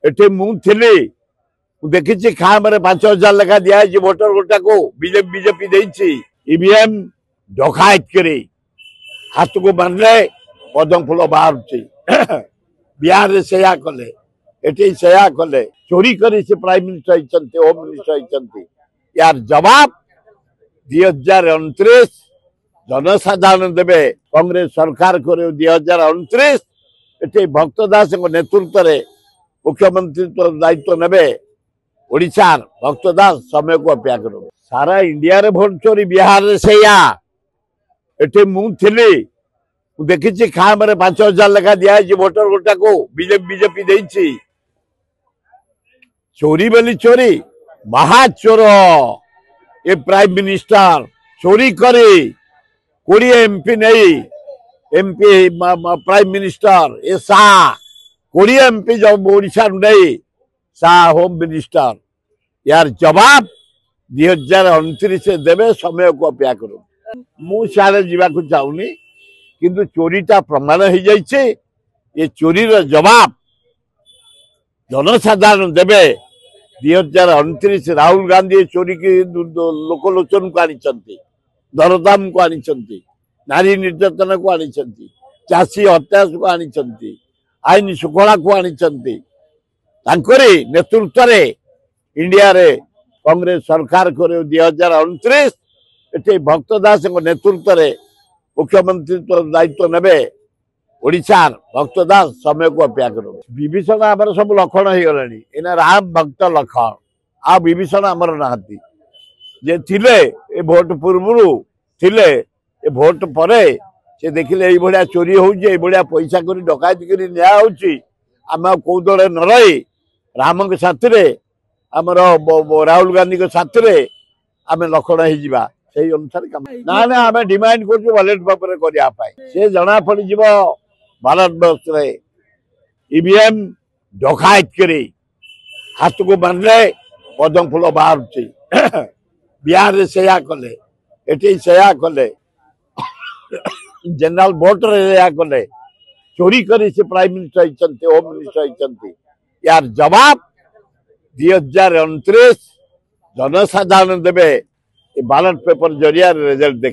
एटे मुझे देखी खाम 5,000 लेखा दिखाई भोटर गोटा को बीजेपी देती ईवीएम डकायत कर हाथ को बांधले पदम फूल बाहर बिहार से कले एटे से कले चोरी कर प्राइम मिनिस्टर होम मिनिस्टर यार जवाब 2029 जनसाधारण देवे कांग्रेस सरकार कर 2029 एटे भक्त दास नेतृत्व में मुख्यमंत्री दायित्व नेबे ओडिशार भक्त दास समय को अपेक्षा करो सारा इंडिया रे भोट चोरी बिहार रे सेया एटे मुझे देखी खाम 5,000 लेखा दिखाई भोटर गोटा को बीजेपी देती चोरी बोली चोरी महाचोर ये प्राइम मिनिस्टर चोरी करे 20 एमपी नहीं एमपी प्राइम मिनिस्टर ये शाह 20 एमपी जब ओडिशा नहीं शाह होम मिनिस्टर यार जवाब 2029 देवे समय को अपेक्षा करो मुझे जावाक चाहूनी किंतु चोरीटा प्रमाण हो जाइए ये चोरी जवाब जनसाधारण देवे 2029 राहुल गांधी चोरी की लोकलोचन को आनी दरदाम को आनी नारी निर्यातन को आनी चाषी हत्या को आनी आईन श्रृंखला को आनी नेतृत्व रे इंडिया रे कांग्रेस सरकार कर 2029 एटे भक्त दास नेतृत्व में मुख्यमंत्री दायित्व नेबे ओडिशार भक्त दास समय को अपेक्षा करो विभीषण आमर सब लक्षण हो गलानी एना राम भक्त लक्षण आ विभीषण आमर नाहती जे थिले ए भोट पूर्व थिले ए भोट परे से देखिले ये भलिया चोरी होउजे ए भलिया पैसा करी डकायत करी न्याय होउची आम कौ दले न रही राम के साथ रे आमर राहुल गांधी के साथ रे आम लक्षण हो जावा से अनुसार काम ना ना आम डिमांड कर बैलेट पेपर से जना पड़ भारत वर्ष ईवीएम डकायत कर हाथ को बांधले पदम फूल बाहर बिहार से कले एटे से कले जनरल वोटर कले चोरी कर प्राइम मिनिस्टर होम मिनिस्टर यार जवाब 2029 जनसाधारण देवे बैलेट पेपर जरिया रिजल्ट देख